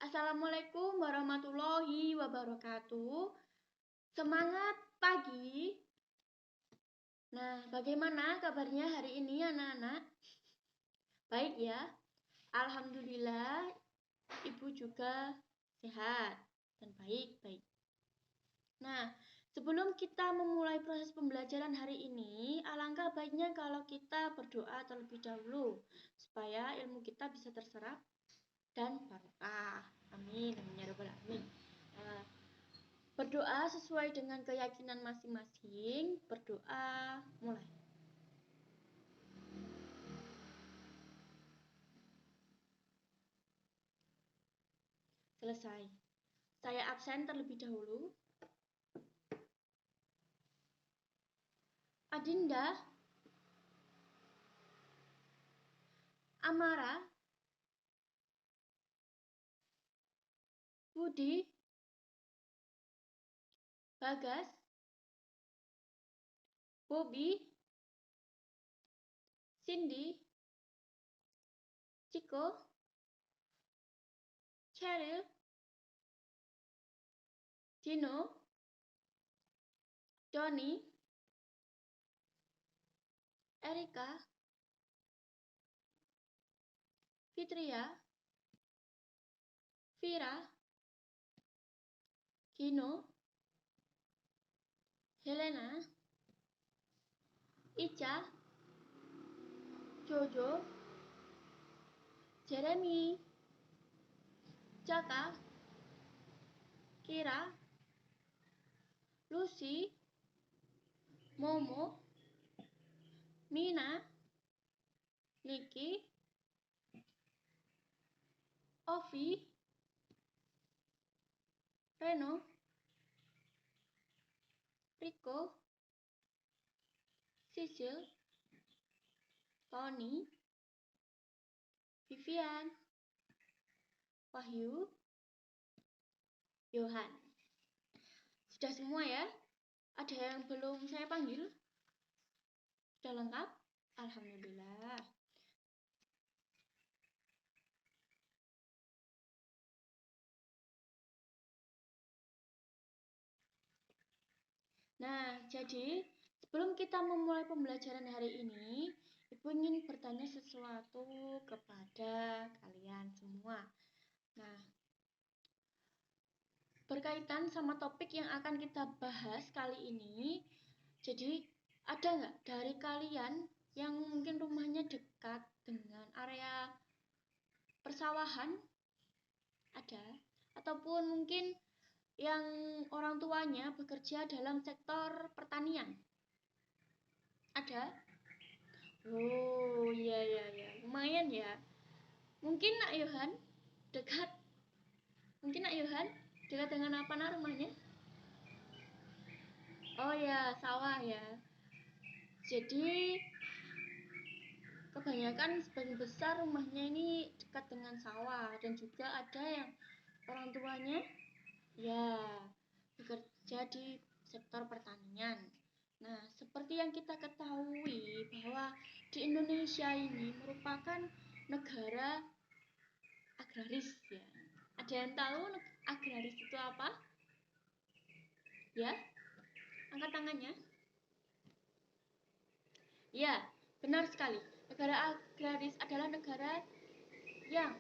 Assalamualaikum warahmatullahi wabarakatuh. Semangat pagi. Nah, bagaimana kabarnya hari ini anak-anak? Baik ya? Alhamdulillah, Ibu juga sehat dan baik-baik. Nah, sebelum kita memulai proses pembelajaran hari ini, alangkah baiknya kalau kita berdoa terlebih dahulu supaya ilmu kita bisa terserap dan barokah. Amin. Amin ya rabbal alamin. Berdoa sesuai dengan keyakinan masing-masing. Berdoa, mulai. Selesai. Saya absen terlebih dahulu. Adinda, Amara, Budi, Bagas, Bobby, Cindy, Ciko, Cheryl, Dino, Johnny, Erika, Fitria, Vira, Gino, Helena, Ica, Jojo, Jeremy, Jaka, Kira, Lucy, Momo, Mina, Niki, Ovi, Reno, Rico, Sisil, Tony, Vivian, Wahyu, Johan. Sudah semua ya? Ada yang belum saya panggil? Sudah lengkap? Alhamdulillah. Nah, jadi sebelum kita memulai pembelajaran hari ini, Ibu ingin bertanya sesuatu kepada kalian semua. Nah, berkaitan sama topik yang akan kita bahas kali ini, jadi ada nggak dari kalian yang mungkin rumahnya dekat dengan area persawahan? Ada? Ataupun mungkin yang orang tuanya bekerja dalam sektor pertanian? Ada? Oh, iya, lumayan ya. Mungkin Nak Yohan dekat? Mungkin Nak Yohan dekat dengan apa nak rumahnya? Oh ya, sawah ya. Jadi kebanyakan sebagian besar rumahnya ini dekat dengan sawah, dan juga ada yang orang tuanya ya bekerja di sektor pertanian. Nah, seperti yang kita ketahui bahwa di Indonesia ini merupakan negara agraris ya. Ada yang tahu agraris itu apa? Ya, angkat tangannya. Ya, benar sekali. Negara agraris adalah negara yang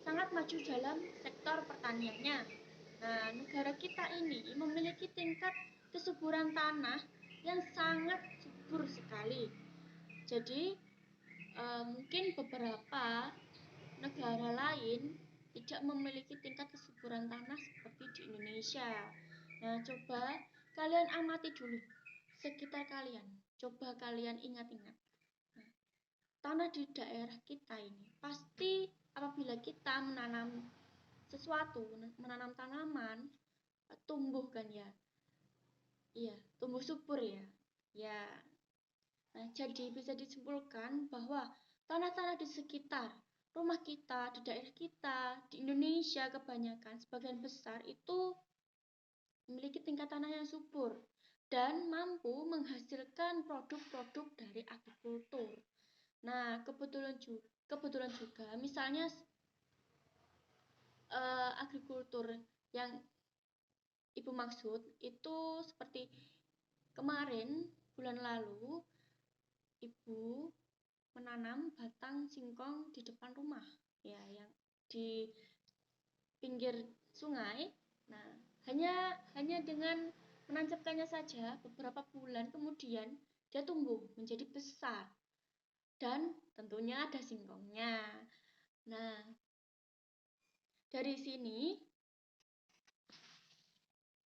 sangat maju dalam sektor pertaniannya. Nah, negara kita ini memiliki tingkat kesuburan tanah yang sangat subur sekali. Jadi, mungkin beberapa negara lain tidak memiliki tingkat kesuburan tanah seperti di Indonesia. Nah, coba kalian amati dulu sekitar kalian. Coba kalian ingat-ingat. Nah, tanah di daerah kita ini pasti apabila kita menanam sesuatu, menanam tanaman, tumbuh kan ya? Iya, tumbuh subur ya. Ya. Nah, jadi bisa disimpulkan bahwa tanah-tanah di sekitar rumah kita, di daerah kita, di Indonesia kebanyakan, sebagian besar itu memiliki tingkat tanah yang subur dan mampu menghasilkan produk-produk dari agrikultur. Nah, kebetulan juga misalnya agrikultur yang Ibu maksud itu seperti kemarin bulan lalu Ibu menanam batang singkong di depan rumah, ya, yang di pinggir sungai. Nah, hanya dengan menancapkannya saja, beberapa bulan kemudian dia tumbuh menjadi besar dan tentunya ada singkongnya. Nah, dari sini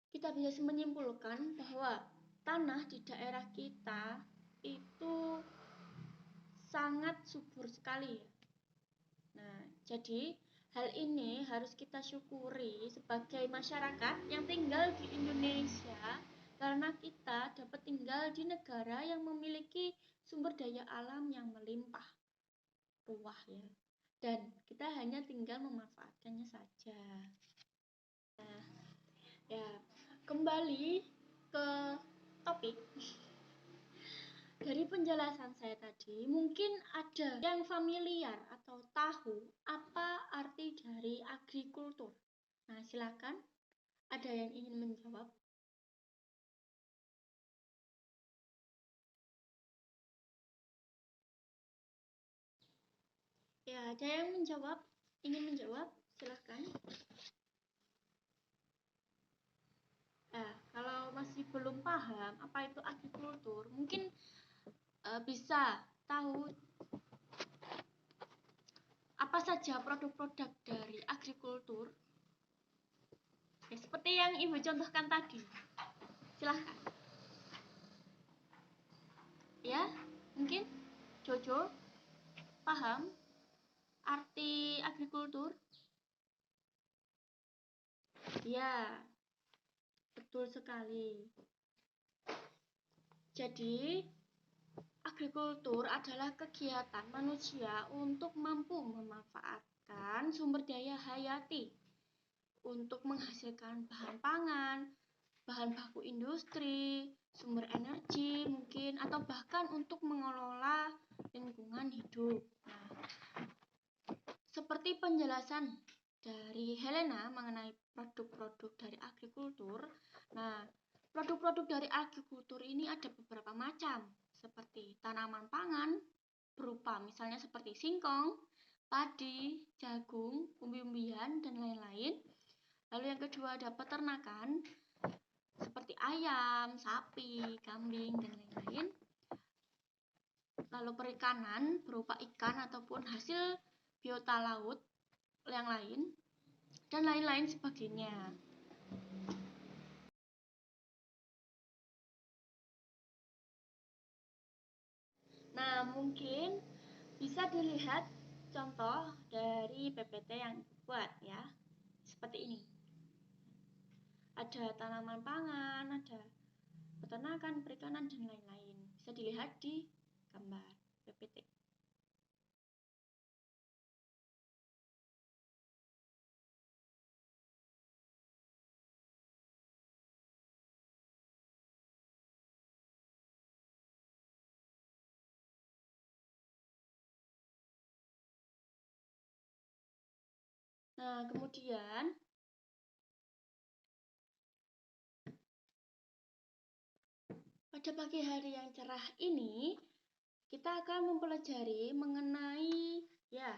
kita bisa menyimpulkan bahwa tanah di daerah kita itu sangat subur sekali, ya. Nah, jadi hal ini harus kita syukuri sebagai masyarakat yang tinggal di Indonesia, karena kita dapat tinggal di negara yang memiliki sumber daya alam yang melimpah ruah, ya. Dan kita hanya tinggal memanfaatkannya saja. Nah, ya, kembali ke topik. Dari penjelasan saya tadi, mungkin ada yang familiar atau tahu apa arti dari agrikultur. Nah, silakan. Ada yang ingin menjawab? Ya, ada yang menjawab? Ingin menjawab? Silakan. Nah, kalau masih belum paham apa itu agrikultur, mungkin bisa tahu apa saja produk-produk dari agrikultur. Ya, seperti yang Ibu contohkan tadi. Silahkan. Ya, mungkin Jojo paham arti agrikultur? Ya, betul sekali. Jadi, agrikultur adalah kegiatan manusia untuk mampu memanfaatkan sumber daya hayati untuk menghasilkan bahan pangan, bahan baku industri, sumber energi mungkin, atau bahkan untuk mengelola lingkungan hidup. Nah, seperti penjelasan dari Helena mengenai produk-produk dari agrikultur. Nah, produk-produk dari agrikultur ini ada beberapa macam, seperti tanaman pangan, berupa misalnya seperti singkong, padi, jagung, umbi-umbian, dan lain-lain. Lalu yang kedua ada peternakan, seperti ayam, sapi, kambing, dan lain-lain. Lalu perikanan berupa ikan ataupun hasil biota laut yang lain, dan lain-lain sebagainya. Nah, mungkin bisa dilihat contoh dari PPT yang dibuat, ya. Seperti ini. Ada tanaman pangan, ada peternakan, perikanan, dan lain-lain. Bisa dilihat di gambar PPT. Nah, kemudian pada pagi hari yang cerah ini, kita akan mempelajari mengenai, ya,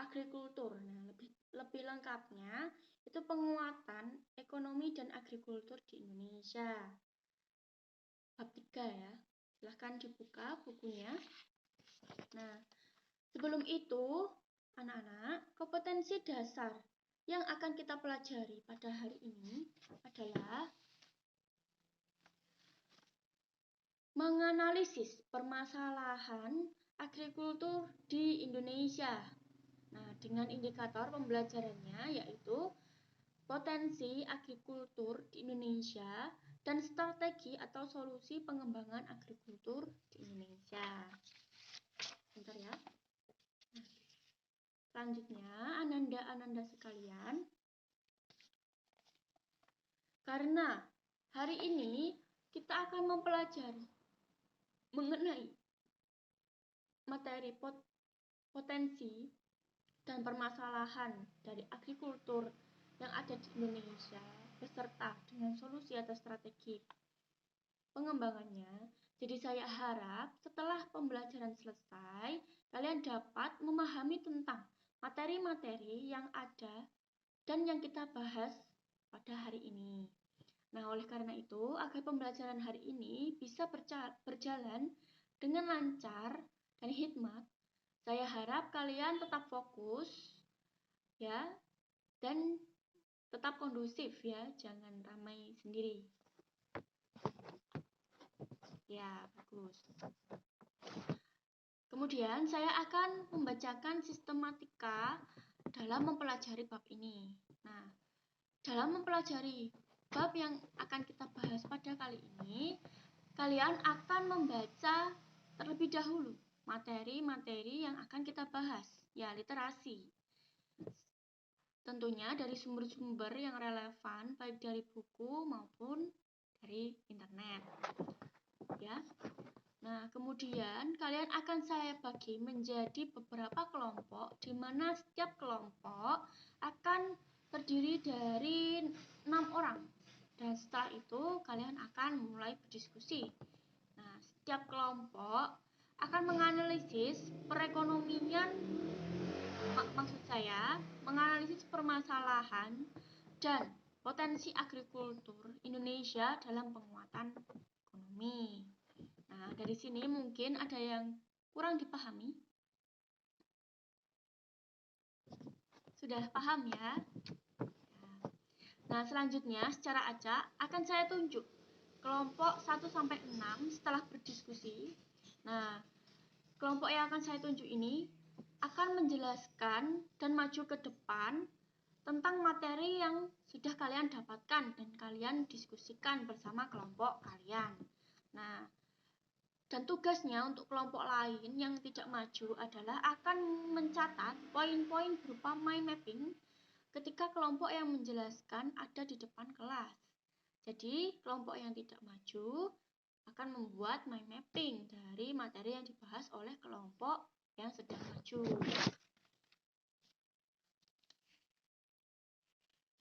agrikultur. Nah, lebih lengkapnya itu penguatan ekonomi dan agrikultur di Indonesia. Bab 3, ya. Silahkan dibuka bukunya. Nah, sebelum itu, anak-anak, kompetensi dasar yang akan kita pelajari pada hari ini adalah menganalisis permasalahan agrikultur di Indonesia. Nah, dengan indikator pembelajarannya yaitu potensi agrikultur di Indonesia dan strategi atau solusi pengembangan agrikultur di Indonesia. Bentar, ya. Selanjutnya, ananda-ananda sekalian, karena hari ini kita akan mempelajari mengenai materi potensi dan permasalahan dari agrikultur yang ada di Indonesia beserta dengan solusi atau strategi pengembangannya. Jadi saya harap setelah pembelajaran selesai, kalian dapat memahami tentang materi-materi yang ada dan yang kita bahas pada hari ini. Nah, oleh karena itu, agar pembelajaran hari ini bisa berjalan dengan lancar dan hikmat, saya harap kalian tetap fokus ya dan tetap kondusif ya, jangan ramai sendiri. Ya, bagus. Kemudian saya akan membacakan sistematika dalam mempelajari bab ini. Nah, dalam mempelajari bab yang akan kita bahas pada kali ini, kalian akan membaca terlebih dahulu materi-materi yang akan kita bahas, ya literasi. Tentunya dari sumber-sumber yang relevan, baik dari buku maupun dari internet. Ya. Nah, kemudian kalian akan saya bagi menjadi beberapa kelompok, di mana setiap kelompok akan terdiri dari 6 orang. Dan setelah itu kalian akan mulai berdiskusi. Nah, setiap kelompok akan menganalisis perekonomian, maksud saya menganalisis permasalahan dan potensi agrikultur Indonesia dalam penguatan ekonomi. Nah, dari sini mungkin ada yang kurang dipahami. Sudah paham ya? Nah, selanjutnya secara acak akan saya tunjuk kelompok 1 sampai 6 setelah berdiskusi. Nah, kelompok yang akan saya tunjuk ini akan menjelaskan dan maju ke depan tentang materi yang sudah kalian dapatkan dan kalian diskusikan bersama kelompok kalian. Nah, dan tugasnya untuk kelompok lain yang tidak maju adalah akan mencatat poin-poin berupa mind mapping ketika kelompok yang menjelaskan ada di depan kelas. Jadi, kelompok yang tidak maju akan membuat mind mapping dari materi yang dibahas oleh kelompok yang sedang maju.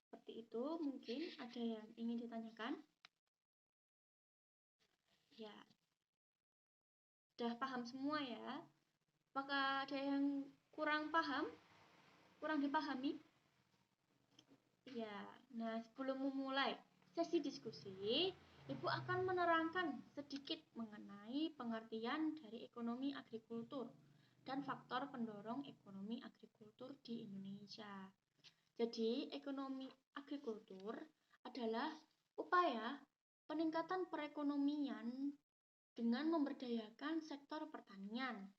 Seperti itu, mungkin ada yang ingin ditanyakan? Ya, sudah paham semua ya? Apakah ada yang kurang paham? Kurang dipahami? Ya, nah sebelum memulai sesi diskusi, Ibu akan menerangkan sedikit mengenai pengertian dari ekonomi agrikultur dan faktor pendorong ekonomi agrikultur di Indonesia. Jadi, ekonomi agrikultur adalah upaya peningkatan perekonomian dengan memberdayakan sektor pertanian.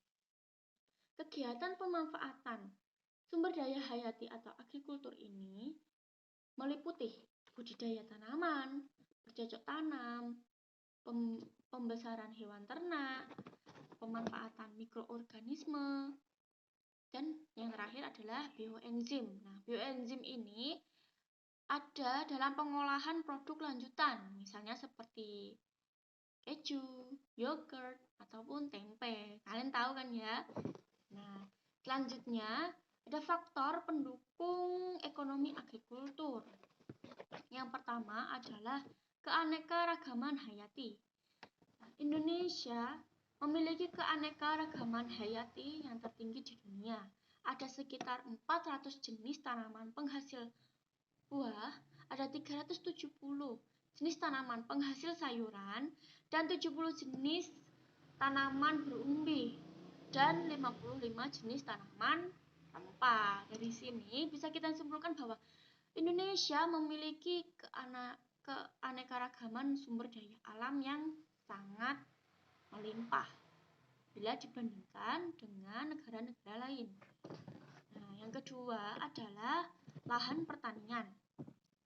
Kegiatan pemanfaatan sumber daya hayati atau agrikultur ini meliputi budidaya tanaman, bercocok tanam, pembesaran hewan ternak, pemanfaatan mikroorganisme, dan yang terakhir adalah bioenzim. Nah, bioenzim ini ada dalam pengolahan produk lanjutan, misalnya seperti keju, yogurt, ataupun tempe. Kalian tahu kan ya? Nah, selanjutnya ada faktor pendukung ekonomi agrikultur. Yang pertama adalah keanekaragaman hayati. Indonesia memiliki keanekaragaman hayati yang tertinggi di dunia. Ada sekitar 400 jenis tanaman penghasil buah, ada 370 jenis tanaman penghasil sayuran, dan 70 jenis tanaman berumbi, dan 55 jenis tanaman rempah. Dari sini bisa kita simpulkan bahwa Indonesia memiliki keanekaragaman sumber daya alam yang sangat melimpah bila dibandingkan dengan negara-negara lain. Nah, yang kedua adalah lahan pertanian.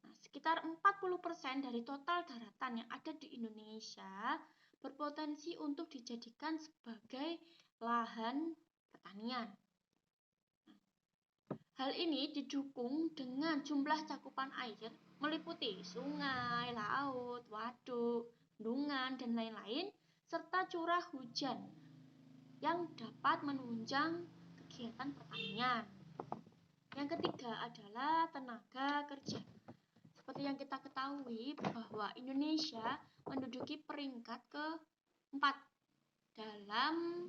Nah, sekitar 40% dari total daratan yang ada di Indonesia berpotensi untuk dijadikan sebagai lahan pertanian. Hal ini didukung dengan jumlah cakupan air meliputi sungai, laut, waduk, bendungan, dan lain-lain, serta curah hujan yang dapat menunjang kegiatan pertanian. Yang ketiga adalah tenaga kerja. Seperti yang kita ketahui bahwa Indonesia menduduki peringkat keempat dalam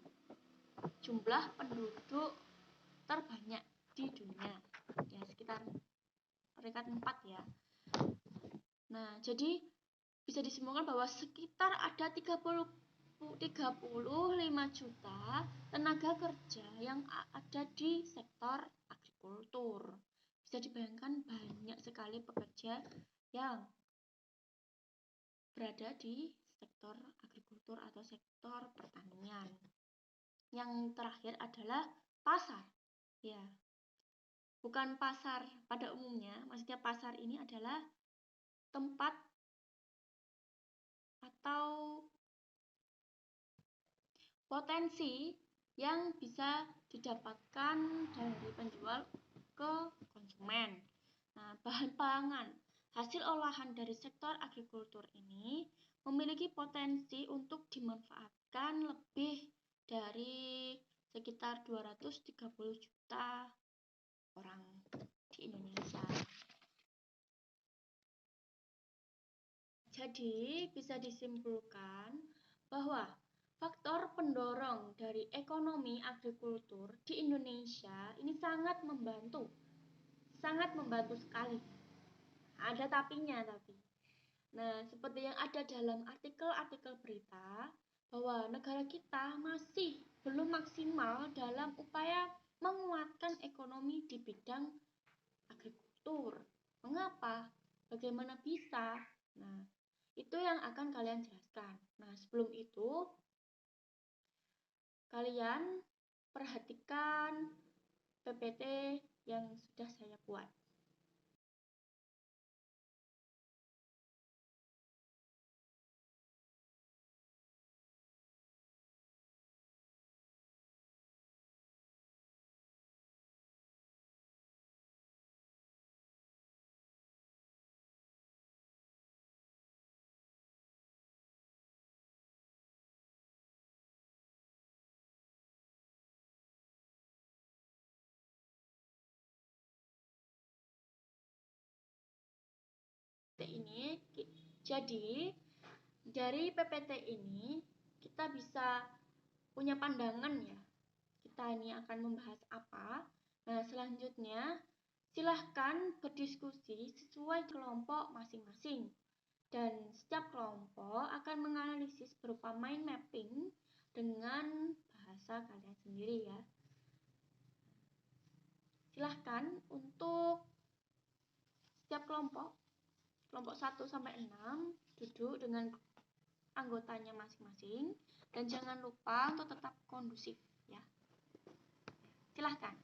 jumlah penduduk terbanyak di dunia, ya sekitar peringkat 4 ya. Nah, jadi bisa disimpulkan bahwa sekitar ada 35 juta tenaga kerja yang ada di sektor agrikultur. Bisa dibayangkan banyak sekali pekerja yang berada di sektor agrikultur atau sektor pertanian. Yang terakhir adalah pasar. Ya, bukan pasar pada umumnya, maksudnya pasar ini adalah tempat atau potensi yang bisa didapatkan dari penjual ke konsumen. Nah, bahan pangan hasil olahan dari sektor agrikultur ini memiliki potensi untuk dimanfaatkan lebih dari sekitar 230 juta orang di Indonesia. Jadi, bisa disimpulkan bahwa faktor pendorong dari ekonomi agrikultur di Indonesia ini sangat membantu sekali. Ada tapinya tapi. Nah, seperti yang ada dalam artikel-artikel berita bahwa negara kita masih belum maksimal dalam upaya menguatkan ekonomi di bidang agrikultur. Mengapa? Bagaimana bisa? Nah, itu yang akan kalian jelaskan. Nah, sebelum itu kalian perhatikan PPT yang sudah saya buat. Ini jadi dari PPT ini kita bisa punya pandangan ya, kita ini akan membahas apa. Nah, selanjutnya silahkan berdiskusi sesuai kelompok masing-masing, dan setiap kelompok akan menganalisis berupa mind mapping dengan bahasa kalian sendiri ya. Silahkan untuk setiap kelompok 1 sampai 6 duduk dengan anggotanya masing-masing, dan jangan lupa untuk tetap kondusif ya. Silahkan.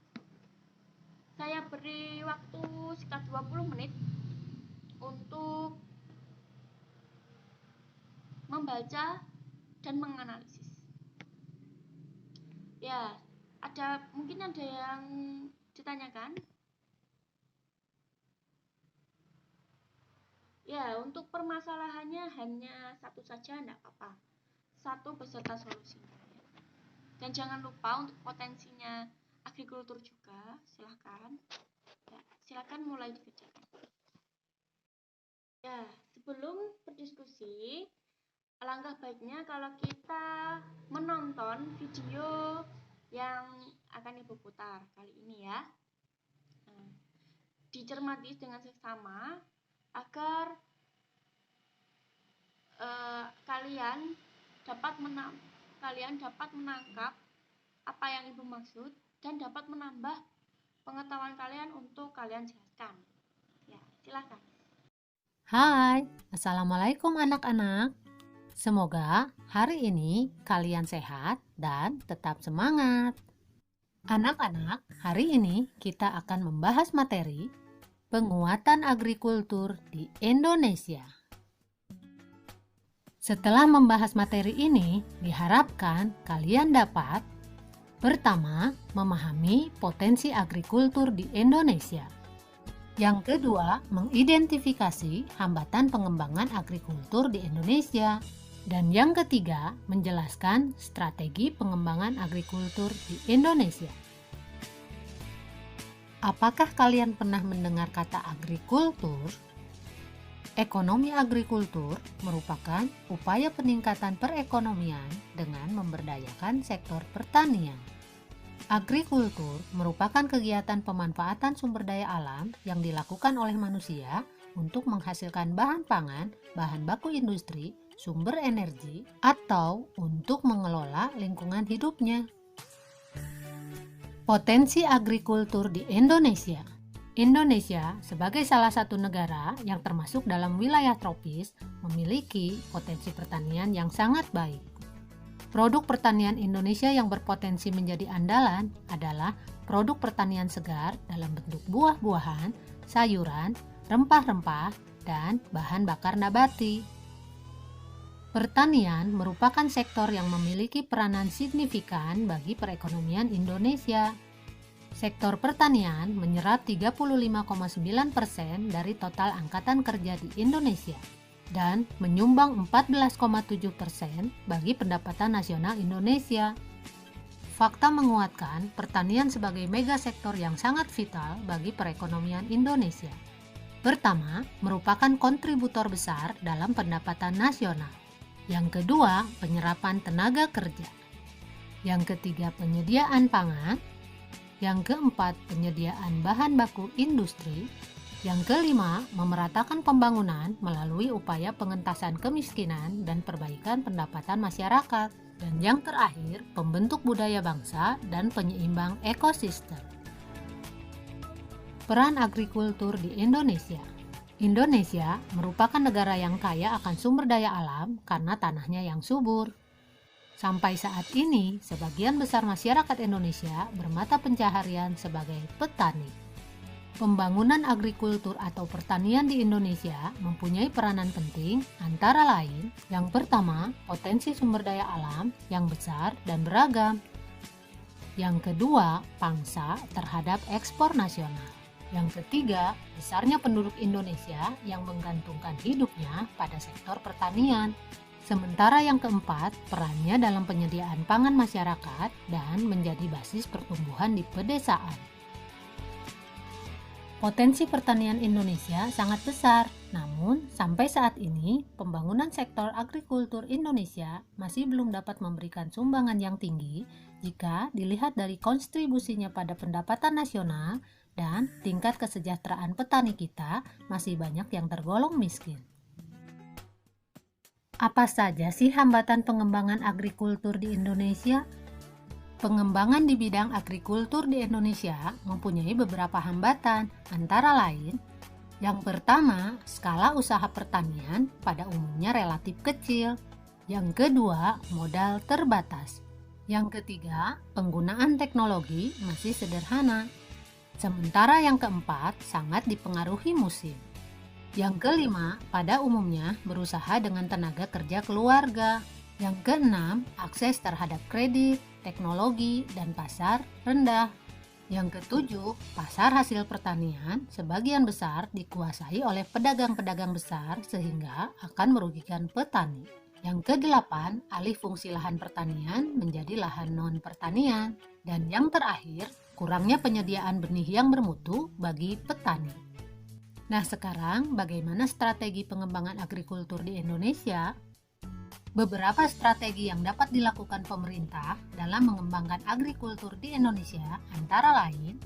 Saya beri waktu sekitar 20 menit untuk membaca dan menganalisis. Ya, mungkin ada yang ditanyakan? Ya, untuk permasalahannya hanya satu saja, enggak apa-apa. Satu beserta solusinya. Dan jangan lupa untuk potensinya agrikultur juga, silahkan. Ya, silahkan mulai dikerjakan. Ya, sebelum berdiskusi, alangkah baiknya kalau kita menonton video yang akan Ibu putar kali ini ya. Nah, dicermati dengan seksama agar kalian dapat menangkap apa yang Ibu maksud dan dapat menambah pengetahuan kalian untuk kalian jelaskan. Ya, silakan. Hai, Assalamualaikum anak-anak. Semoga hari ini kalian sehat dan tetap semangat. Anak-anak, hari ini kita akan membahas materi penguatan agrikultur di Indonesia. Setelah membahas materi ini, diharapkan kalian dapat pertama, memahami potensi agrikultur di Indonesia. Yang kedua, mengidentifikasi hambatan pengembangan agrikultur di Indonesia. Dan yang ketiga, menjelaskan strategi pengembangan agrikultur di Indonesia. Apakah kalian pernah mendengar kata agrikultur? Ekonomi agrikultur merupakan upaya peningkatan perekonomian dengan memberdayakan sektor pertanian. Agrikultur merupakan kegiatan pemanfaatan sumber daya alam yang dilakukan oleh manusia untuk menghasilkan bahan pangan, bahan baku industri, sumber energi, atau untuk mengelola lingkungan hidupnya. Potensi agrikultur di Indonesia. Indonesia sebagai salah satu negara yang termasuk dalam wilayah tropis memiliki potensi pertanian yang sangat baik. Produk pertanian Indonesia yang berpotensi menjadi andalan adalah produk pertanian segar dalam bentuk buah-buahan, sayuran, rempah-rempah, dan bahan bakar nabati. Pertanian merupakan sektor yang memiliki peranan signifikan bagi perekonomian Indonesia. Sektor pertanian menyerap 35,9% dari total angkatan kerja di Indonesia dan menyumbang 14,7% bagi pendapatan nasional Indonesia. Fakta menguatkan pertanian sebagai mega sektor yang sangat vital bagi perekonomian Indonesia. Pertama, merupakan kontributor besar dalam pendapatan nasional. Yang kedua, penyerapan tenaga kerja. Yang ketiga, penyediaan pangan. Yang keempat, penyediaan bahan baku industri. Yang kelima, memeratakan pembangunan melalui upaya pengentasan kemiskinan dan perbaikan pendapatan masyarakat. Dan yang terakhir, pembentuk budaya bangsa dan penyeimbang ekosistem. Peran agrikultur di Indonesia. Indonesia merupakan negara yang kaya akan sumber daya alam karena tanahnya yang subur. Sampai saat ini, sebagian besar masyarakat Indonesia bermata pencaharian sebagai petani. Pembangunan agrikultur atau pertanian di Indonesia mempunyai peranan penting antara lain, yang pertama, potensi sumber daya alam yang besar dan beragam. Yang kedua, pangsa terhadap ekspor nasional. Yang ketiga, besarnya penduduk Indonesia yang menggantungkan hidupnya pada sektor pertanian. Sementara yang keempat, perannya dalam penyediaan pangan masyarakat dan menjadi basis pertumbuhan di pedesaan. Potensi pertanian Indonesia sangat besar, namun sampai saat ini pembangunan sektor agrikultur Indonesia masih belum dapat memberikan sumbangan yang tinggi jika dilihat dari kontribusinya pada pendapatan nasional dan tingkat kesejahteraan petani kita masih banyak yang tergolong miskin. Apa saja sih hambatan pengembangan agrikultur di Indonesia? Pengembangan di bidang agrikultur di Indonesia mempunyai beberapa hambatan, antara lain, yang pertama, skala usaha pertanian pada umumnya relatif kecil. Yang kedua, modal terbatas. Yang ketiga, penggunaan teknologi masih sederhana. Sementara yang keempat, sangat dipengaruhi musim. Yang kelima, pada umumnya berusaha dengan tenaga kerja keluarga. Yang keenam, akses terhadap kredit, teknologi, dan pasar rendah. Yang ketujuh, pasar hasil pertanian sebagian besar dikuasai oleh pedagang-pedagang besar sehingga akan merugikan petani. Yang kedelapan, alih fungsi lahan pertanian menjadi lahan non-pertanian. Dan yang terakhir, kurangnya penyediaan benih yang bermutu bagi petani. Nah, sekarang bagaimana strategi pengembangan agrikultur di Indonesia? Beberapa strategi yang dapat dilakukan pemerintah dalam mengembangkan agrikultur di Indonesia antara lain,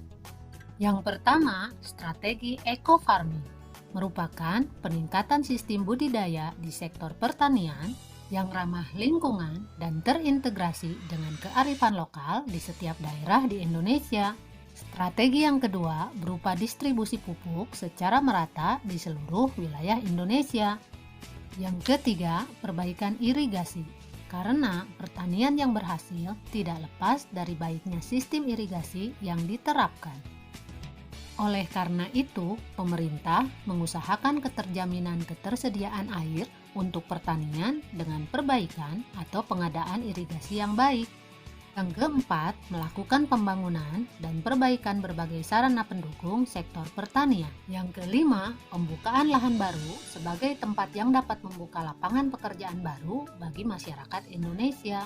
yang pertama, strategi eco-farming merupakan peningkatan sistem budidaya di sektor pertanian yang ramah lingkungan dan terintegrasi dengan kearifan lokal di setiap daerah di Indonesia. Strategi yang kedua berupa distribusi pupuk secara merata di seluruh wilayah Indonesia. Yang ketiga, perbaikan irigasi, karena pertanian yang berhasil tidak lepas dari baiknya sistem irigasi yang diterapkan. Oleh karena itu, pemerintah mengusahakan keterjaminan ketersediaan air untuk pertanian dengan perbaikan atau pengadaan irigasi yang baik. Yang keempat, melakukan pembangunan dan perbaikan berbagai sarana pendukung sektor pertanian. Yang kelima, pembukaan lahan baru sebagai tempat yang dapat membuka lapangan pekerjaan baru bagi masyarakat Indonesia.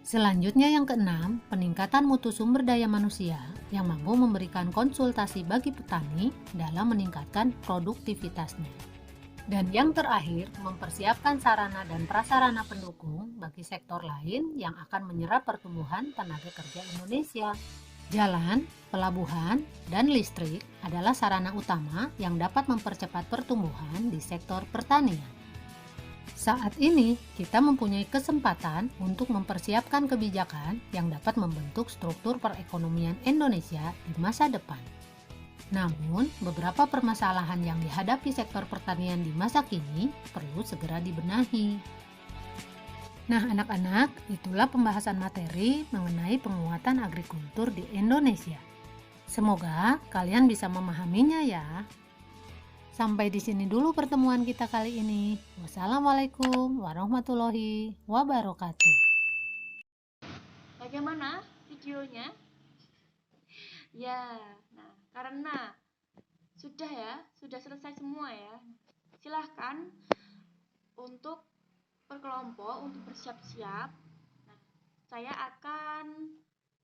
Selanjutnya yang keenam, peningkatan mutu sumber daya manusia yang mampu memberikan konsultasi bagi petani dalam meningkatkan produktivitasnya. Dan yang terakhir, mempersiapkan sarana dan prasarana pendukung bagi sektor lain yang akan menyerap pertumbuhan tenaga kerja Indonesia. Jalan, pelabuhan, dan listrik adalah sarana utama yang dapat mempercepat pertumbuhan di sektor pertanian. Saat ini, kita mempunyai kesempatan untuk mempersiapkan kebijakan yang dapat membentuk struktur perekonomian Indonesia di masa depan. Namun, beberapa permasalahan yang dihadapi sektor pertanian di masa kini perlu segera dibenahi. Nah, anak-anak, itulah pembahasan materi mengenai penguatan agrikultur di Indonesia. Semoga kalian bisa memahaminya ya. Sampai di sini dulu pertemuan kita kali ini. Wassalamualaikum warahmatullahi wabarakatuh. Bagaimana videonya? Ya, nah karena sudah selesai semua ya. Silahkan untuk berkelompok untuk bersiap-siap. Nah, saya akan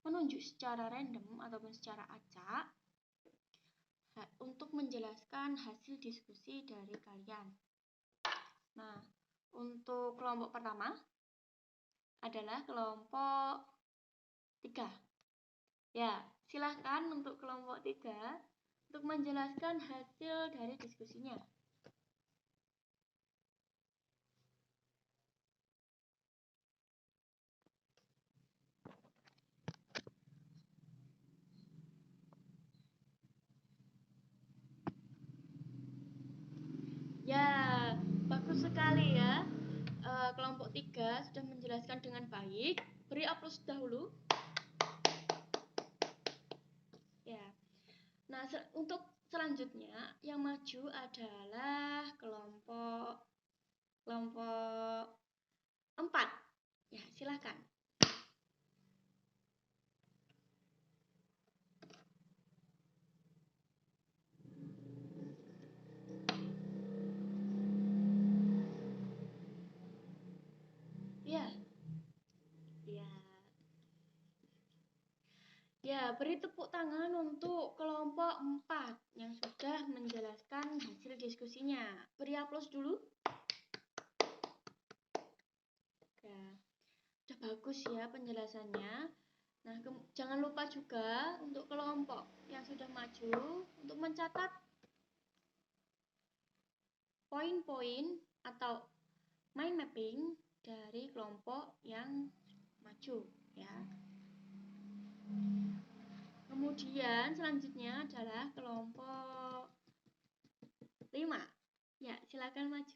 menunjuk secara random ataupun secara acak untuk menjelaskan hasil diskusi dari kalian. Nah, untuk kelompok pertama adalah kelompok 3. Ya, silahkan untuk kelompok 3 untuk menjelaskan hasil dari diskusinya. Ya, bagus sekali ya. Kelompok 3 sudah menjelaskan dengan baik. Beri aplaus dahulu. Ya. Nah, untuk selanjutnya yang maju adalah kelompok 4. Ya, silakan. Ya. Ya. Ya, beri tepuk tangan untuk kelompok 4 yang sudah menjelaskan hasil diskusinya. Beri aplaus dulu. Ya, sudah bagus ya penjelasannya. Nah, jangan lupa juga untuk kelompok yang sudah maju untuk mencatat poin-poin atau mind mapping dari kelompok yang maju ya. Kemudian selanjutnya adalah kelompok 5. Ya, silakan maju.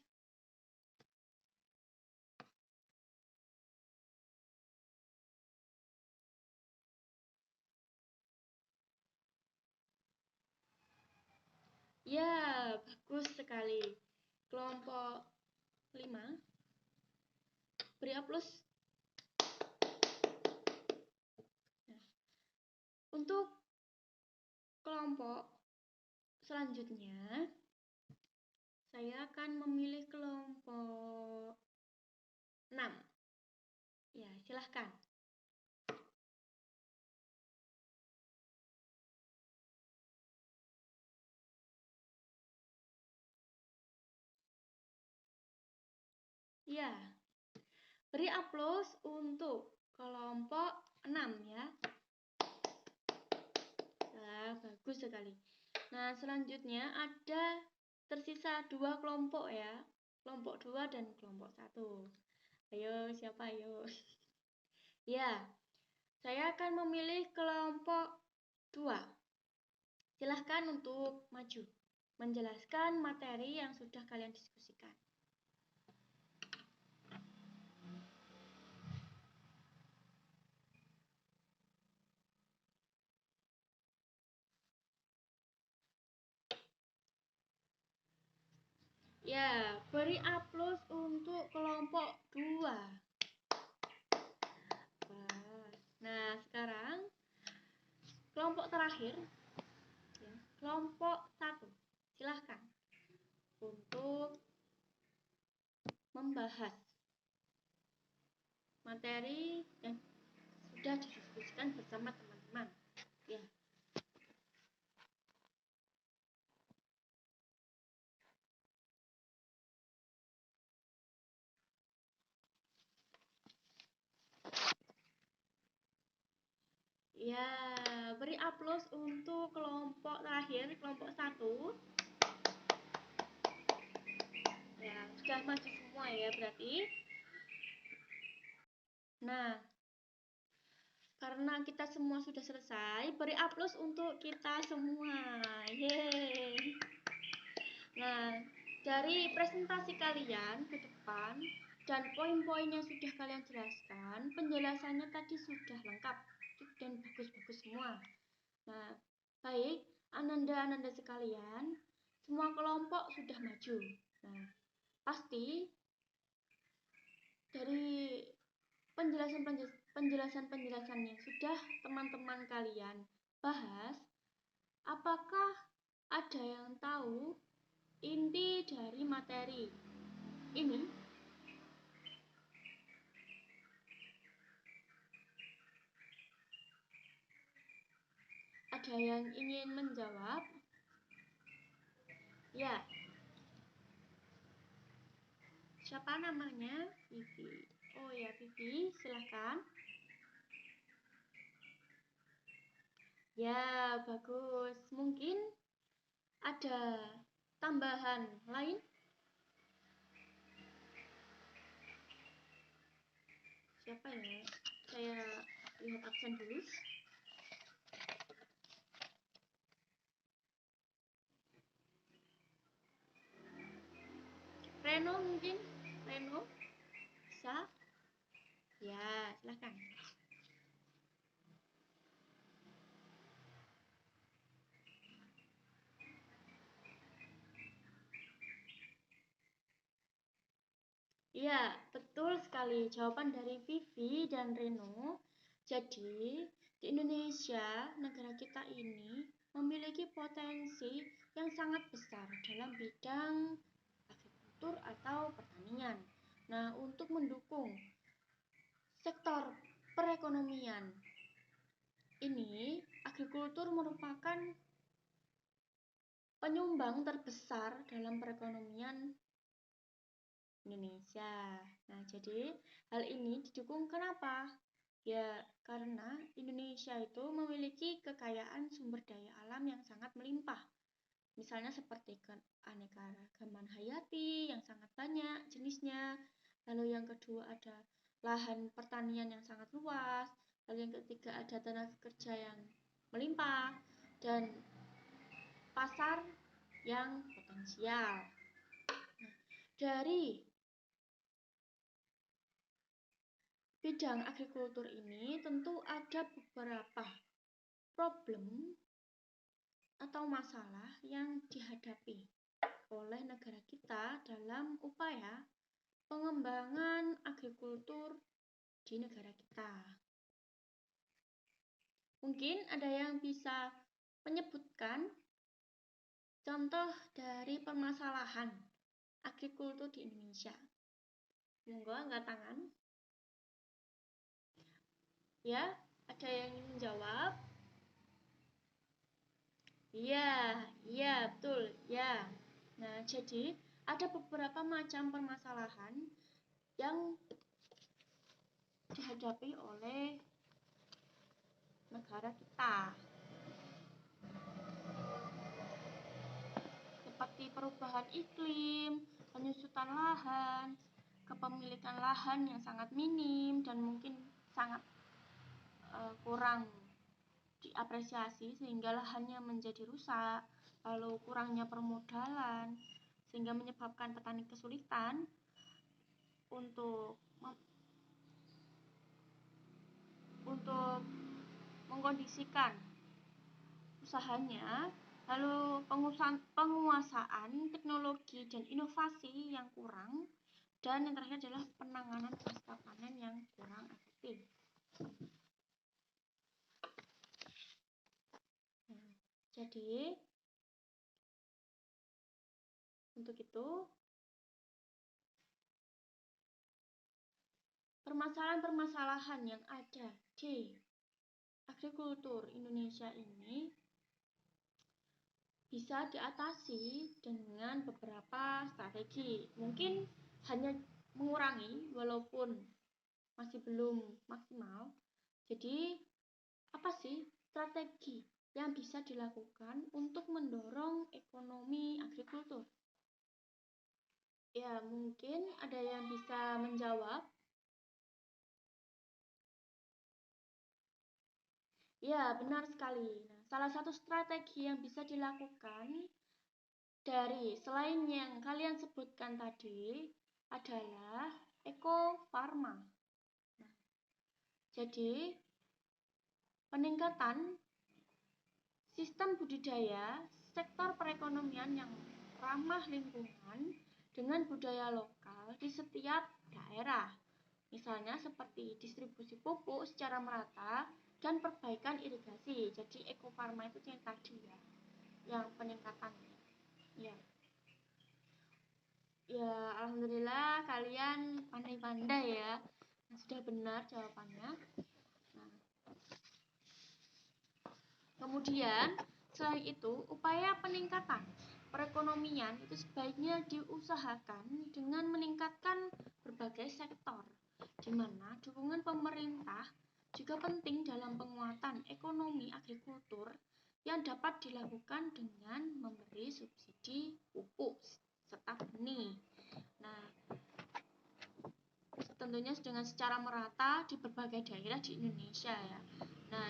Ya, bagus sekali. Kelompok 5. Beri aplaus. Nah, untuk kelompok selanjutnya, saya akan memilih kelompok 6. Ya, silahkan. Ya, beri aplaus untuk kelompok 6 ya. Nah, bagus sekali. Nah, selanjutnya ada tersisa 2 kelompok ya. Kelompok 2 dan kelompok 1. Ayo, siapa ayo? Ya, saya akan memilih kelompok 2. Silahkan untuk maju, menjelaskan materi yang sudah kalian diskusikan. Ya, beri aplaus untuk kelompok 2. Nah, sekarang kelompok terakhir ya, kelompok 1. Silahkan untuk membahas materi bicarakan bersama teman-teman. Ya. Ya, beri aplaus untuk kelompok terakhir, kelompok 1. Ya, sudah maju semua ya berarti. Nah, karena kita semua sudah selesai, beri aplaus untuk kita semua. Yeay. Nah, dari presentasi kalian ke depan dan poin-poinnya sudah kalian jelaskan, penjelasannya tadi sudah lengkap dan bagus-bagus semua. Nah, baik, Ananda-ananda sekalian, semua kelompok sudah maju. Nah, pasti dari penjelasan-penjelasan yang sudah teman-teman kalian bahas, apakah ada yang tahu inti dari materi ini? Ada yang ingin menjawab? Ya. Siapa namanya? Vivi. Oh ya, Vivi, silahkan. Ya, bagus. Mungkin ada tambahan lain? Siapa ya? Saya lihat absen dulu. Reno mungkin? Reno? Bisa? Ya, silahkan. Ya, betul sekali jawaban dari Vivi dan Reno. Jadi, di Indonesia, negara kita ini memiliki potensi yang sangat besar dalam bidang agrikultur atau pertanian. Nah, untuk mendukung sektor perekonomian ini, agrikultur merupakan penyumbang terbesar dalam perekonomian Indonesia. Nah, jadi hal ini didukung kenapa? Ya, karena Indonesia itu memiliki kekayaan sumber daya alam yang sangat melimpah. Misalnya seperti keanekaragaman hayati yang sangat banyak jenisnya. Lalu yang kedua ada lahan pertanian yang sangat luas. Lalu yang ketiga ada tenaga kerja yang melimpah dan pasar yang potensial. Nah, dari bidang agrikultur ini tentu ada beberapa problem atau masalah yang dihadapi oleh negara kita dalam upaya pengembangan agrikultur di negara kita. Mungkin ada yang bisa menyebutkan contoh dari permasalahan agrikultur di Indonesia. Monggo angkat tangan. Ya, ada yang ingin menjawab? Iya, betul, ya. Nah, jadi ada beberapa macam permasalahan yang dihadapi oleh negara kita. Seperti perubahan iklim, penyusutan lahan, kepemilikan lahan yang sangat minim dan mungkin sangat kurang diapresiasi sehingga lahannya menjadi rusak, lalu kurangnya permodalan sehingga menyebabkan petani kesulitan untuk mengkondisikan usahanya, lalu penguasaan teknologi dan inovasi yang kurang, dan yang terakhir adalah penanganan pasca panen yang kurang efektif. Nah, jadi untuk itu permasalahan-permasalahan yang ada di agrikultur Indonesia ini bisa diatasi dengan beberapa strategi. Mungkin hanya mengurangi walaupun masih belum maksimal. Jadi, apa sih strategi yang bisa dilakukan untuk mendorong ekonomi agrikultur? Ya, mungkin ada yang bisa menjawab. Ya, benar sekali. Nah, salah satu strategi yang bisa dilakukan dari selain yang kalian sebutkan tadi adalah ekofarma. Nah, jadi peningkatan sistem budidaya sektor perekonomian yang ramah lingkungan dengan budaya lokal di setiap daerah. Misalnya seperti distribusi pupuk secara merata dan perbaikan irigasi. Jadi ekofarma itu yang tadi ya, yang peningkatannya. Ya. Ya, alhamdulillah kalian pandai-pandai ya. Nah, sudah benar jawabannya. Nah, kemudian selain itu, upaya peningkatan perekonomian itu sebaiknya diusahakan dengan meningkatkan berbagai sektor, di mana dukungan pemerintah juga penting dalam penguatan ekonomi agrikultur yang dapat dilakukan dengan memberi subsidi pupuk serta benih. Nah, tentunya dengan secara merata di berbagai daerah di Indonesia ya. Nah,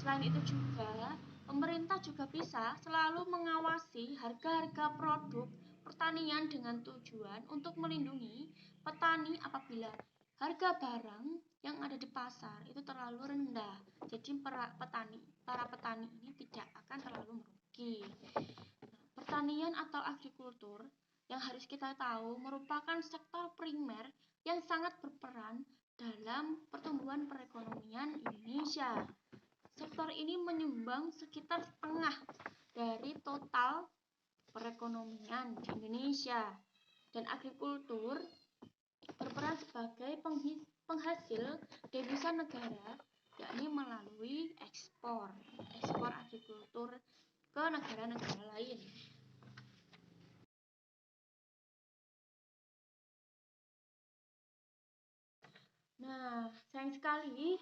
selain itu juga pemerintah juga bisa selalu mengawasi harga-harga produk pertanian dengan tujuan untuk melindungi petani apabila harga barang yang ada di pasar itu terlalu rendah. Jadi para petani ini tidak akan terlalu merugi. Pertanian atau agrikultur yang harus kita tahu merupakan sektor primer yang sangat berperan dalam pertumbuhan perekonomian Indonesia. Sektor ini menyumbang sekitar setengah dari total perekonomian di Indonesia, dan agrikultur berperan sebagai penghasil devisa negara, yakni melalui ekspor agrikultur ke negara-negara lain. Nah, sayang sekali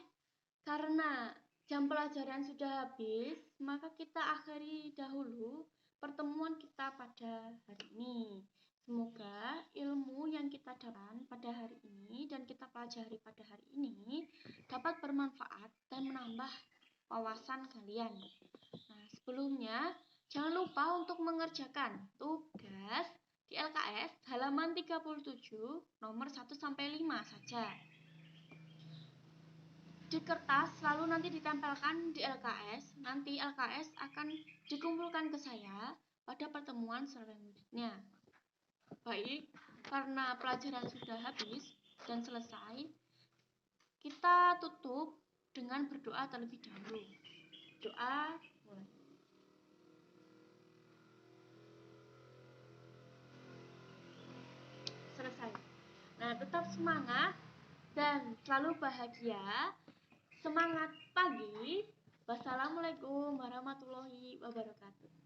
karena jam pelajaran sudah habis, maka kita akhiri dahulu pertemuan kita pada hari ini. Semoga ilmu yang kita dapat pada hari ini dan kita pelajari pada hari ini dapat bermanfaat dan menambah wawasan kalian. Nah, sebelumnya jangan lupa untuk mengerjakan tugas di LKS halaman 37 nomor 1 sampai 5 saja. Di kertas lalu nanti ditempelkan di LKS. Nanti LKS akan dikumpulkan ke saya pada pertemuan selanjutnya. Baik, karena pelajaran sudah habis dan selesai, kita tutup dengan berdoa terlebih dahulu. Doa mulai. Selesai. Nah, tetap semangat dan selalu bahagia. Semangat pagi. Wassalamualaikum warahmatullahi wabarakatuh.